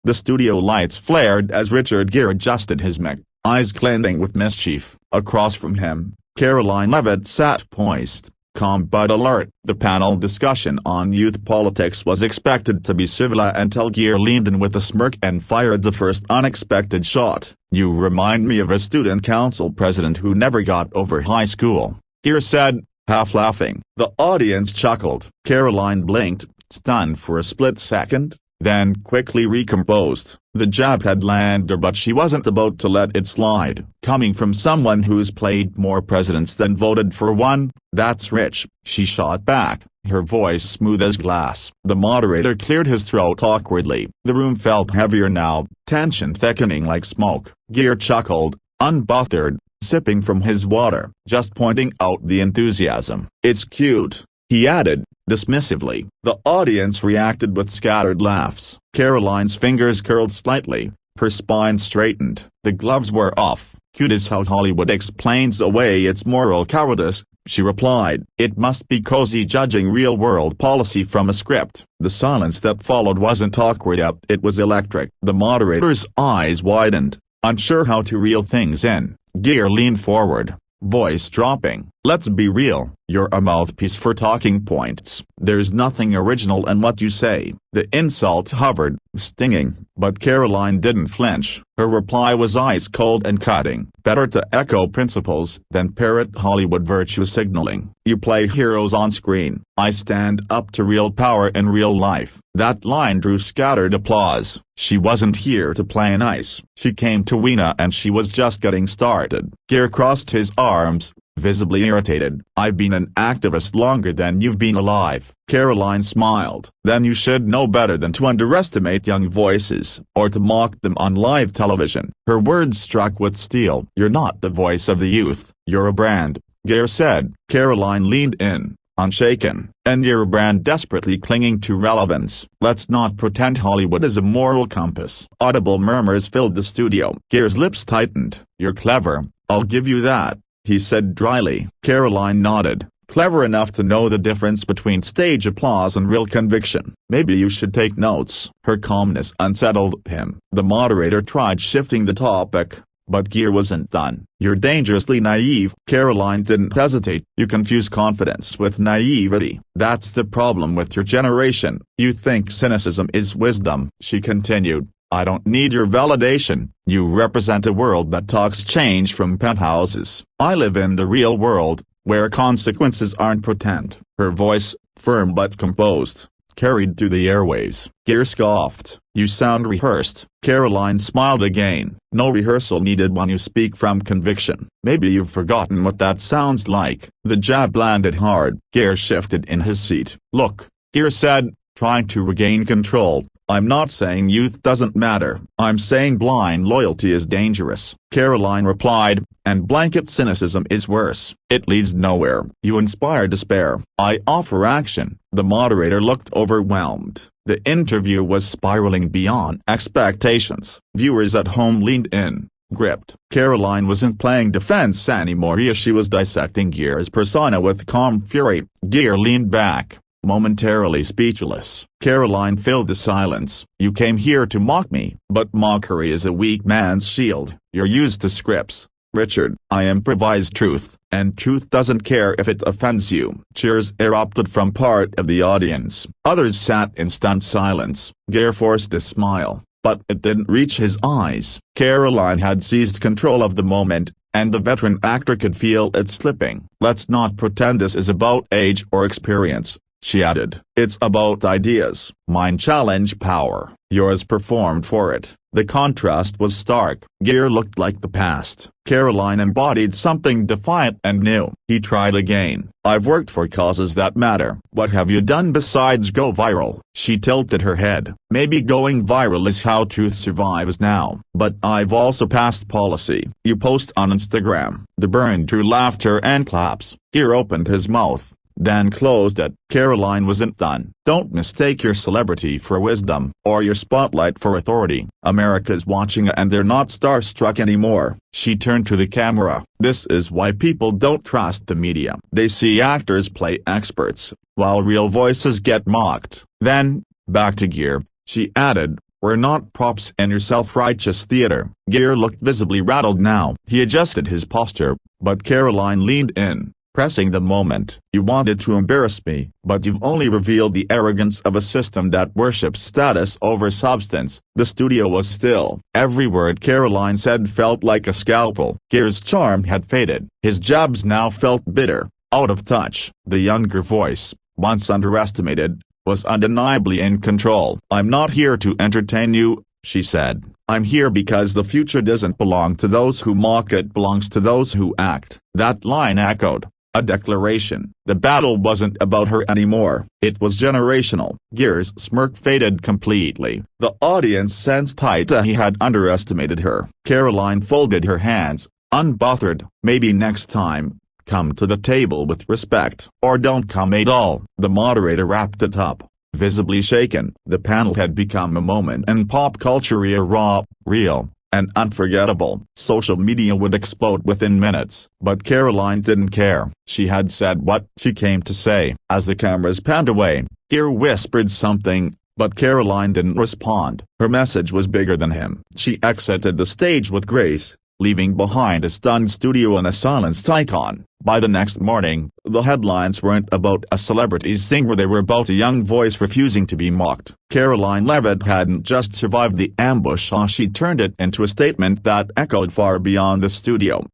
The studio lights flared as Richard Gere adjusted his mic, eyes glowing with mischief. Across from him, Karoline Leavitt sat poised, calm but alert. The panel discussion on youth politics was expected to be civil until Gere leaned in with a smirk and fired the first unexpected shot. "You remind me of a student council president who never got over high school," Gere said, half laughing. The audience chuckled. Karoline blinked, stunned for a split second, then quickly recomposed. The jab had landed but she wasn't about to let it slide. "Coming from someone who's played more presidents than voted for one, that's rich," she shot back, her voice smooth as glass. The moderator cleared his throat awkwardly. The room felt heavier now, tension thickening like smoke. Gere chuckled, unbothered, sipping from his water, just pointing out the enthusiasm. "It's cute," he added, dismissively. The audience reacted with scattered laughs. Karoline's fingers curled slightly, her spine straightened. The gloves were off. "Cute is how Hollywood explains away its moral cowardice," she replied. "It must be cozy judging real-world policy from a script." The silence that followed wasn't awkward, it was electric. The moderator's eyes widened, unsure how to reel things in. Gere leaned forward, voice dropping. "Let's be real, you're a mouthpiece for talking points. There's nothing original in what you say." The insult hovered, stinging, but Karoline didn't flinch. Her reply was ice cold and cutting. "Better to echo principles than parrot Hollywood virtue signaling. You play heroes on screen. I stand up to real power in real life." That line drew scattered applause. She wasn't here to play nice. She came to Weena and she was just getting started. Gere crossed his arms, visibly irritated. "I've been an activist longer than you've been alive." Karoline smiled. "Then you should know better than to underestimate young voices, or to mock them on live television." Her words struck with steel. "You're not the voice of the youth, you're a brand," Gere said. Karoline leaned in, unshaken. "And you're a brand desperately clinging to relevance. Let's not pretend Hollywood is a moral compass." Audible murmurs filled the studio. Gere's lips tightened. "You're clever, I'll give you that," he said dryly. Karoline nodded, clever enough to know the difference between stage applause and real conviction. "Maybe you should take notes." Her calmness unsettled him. The moderator tried shifting the topic, but Gere wasn't done. "You're dangerously naive." Karoline didn't hesitate. "You confuse confidence with naivety. That's the problem with your generation. You think cynicism is wisdom." She continued, "I don't need your validation. You represent a world that talks change from penthouses. I live in the real world, where consequences aren't pretend." Her voice, firm but composed, carried through the airwaves. Gere scoffed. "You sound rehearsed." Karoline smiled again. "No rehearsal needed when you speak from conviction." "Maybe you've forgotten what that sounds like." The jab landed hard. Gere shifted in his seat. "Look," Gere said, trying to regain control, "I'm not saying youth doesn't matter. I'm saying blind loyalty is dangerous." Karoline replied, "And blanket cynicism is worse. It leads nowhere. You inspire despair. I offer action." The moderator looked overwhelmed. The interview was spiraling beyond expectations. Viewers at home leaned in, gripped. Karoline wasn't playing defense anymore. She was dissecting Gere's persona with calm fury. Gere leaned back, momentarily speechless. Karoline filled the silence. "You came here to mock me." "But mockery is a weak man's shield. You're used to scripts, Richard. I improvise truth, and truth doesn't care if it offends you." Cheers erupted from part of the audience. Others sat in stunned silence. Gere forced a smile, but it didn't reach his eyes. Karoline had seized control of the moment, and the veteran actor could feel it slipping. "Let's not pretend this is about age or experience," she added. "It's about ideas. Mine challenge power, yours performed for it." The contrast was stark. Gere looked like the past. Karoline embodied something defiant and new. He tried again. "I've worked for causes that matter." "What have you done besides go viral?" She tilted her head. "Maybe going viral is how truth survives now. But I've also passed policy." "You post on Instagram." The burn drew laughter and claps. Gere opened his mouth, then closed it. Karoline wasn't done. "Don't mistake your celebrity for wisdom, or your spotlight for authority. America's watching and they're not starstruck anymore." She turned to the camera. "This is why people don't trust the media. They see actors play experts, while real voices get mocked." Then, back to Gere, she added, We're not props in your self-righteous theater." Gere looked visibly rattled now. He adjusted his posture, but Karoline leaned in, pressing the moment. "You wanted to embarrass me, but you've only revealed the arrogance of a system that worships status over substance." The studio was still. Every word Karoline said felt like a scalpel. Gere's charm had faded. His jabs now felt bitter, out of touch. The younger voice, once underestimated, was undeniably in control. "I'm not here to entertain you," she said. "I'm here because the future doesn't belong to those who mock, it belongs to those who act." That line echoed. A declaration. The battle wasn't about her anymore. It was generational. Gere's smirk faded completely. The audience sensed he had underestimated her. Karoline folded her hands, unbothered. "Maybe next time, come to the table with respect. Or don't come at all." The moderator wrapped it up, visibly shaken. The panel had become a moment in pop culture, raw, real, and unforgettable. Social media would explode within minutes. But Karoline didn't care. She had said what she came to say. As the cameras panned away, Gere whispered something, but Karoline didn't respond. Her message was bigger than him. She exited the stage with grace, leaving behind a stunned studio and a silenced icon. By the next morning, the headlines weren't about a celebrity singer, they were about a young voice refusing to be mocked. Karoline Leavitt hadn't just survived the ambush, she turned it into a statement that echoed far beyond the studio.